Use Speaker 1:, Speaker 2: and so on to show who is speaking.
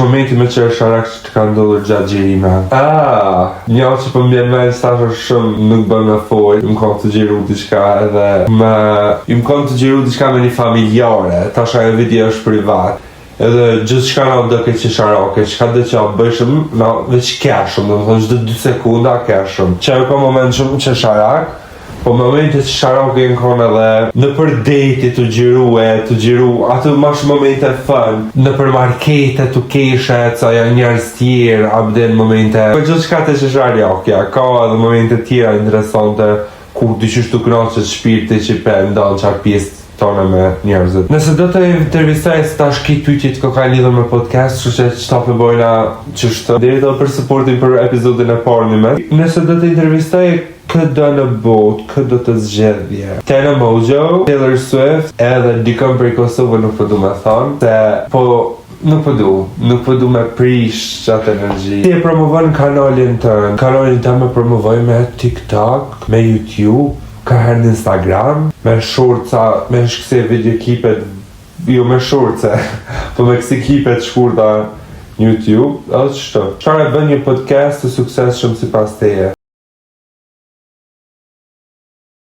Speaker 1: Momenti me që është sharak që të ka ndodhur gjatë gjirime. Një që për mbjen me stashër shumë nuk bën me foj. Më konë të gjiru diçka edhe më konë të gjiru diçka me një familjare. Tash ajo video është privat. Edhe gjithë shka na do këtë që sharake, qka dhe që a bëjshëm, na veç keshëm, dhe më thonë gjithë 2 sekunda keshëm. Që ajo ka moment shumë që sharak, po momentet që sharake në konë edhe në për dejti të gjiru, ato mash momente fun, në për markete të keshet, sa janë njerës tjerë, abden momente. Po gjithë shka të që sharakja, ka edhe momente tjera interesante, ku dyqysh të knaqët shpirti që për ndonë qarë pjesë tonë me njerëzit. Nëse do të intervistaj se ta shki tyqit ko ka lidhur me podcast, që që ta përbojna qështë deri do për supportin për epizodin e parë një me. Nëse do të intervistaj këtë do në bot, këtë do të zgjedhje. Tena Mojo, Taylor Swift, edhe dikën për Kosovë nuk përdu me thonë, se po nuk përdu me prish qatë energji. Ti e promovon kanalin të me promovoj me TikTok, me YouTube, ka herë në Instagram, me shorca, me shkëse videokipet, jo me shorce, po me kësi kipet shkurta YouTube, edhe qështë. Qare bën një podcast të sukses shumë si pas teje.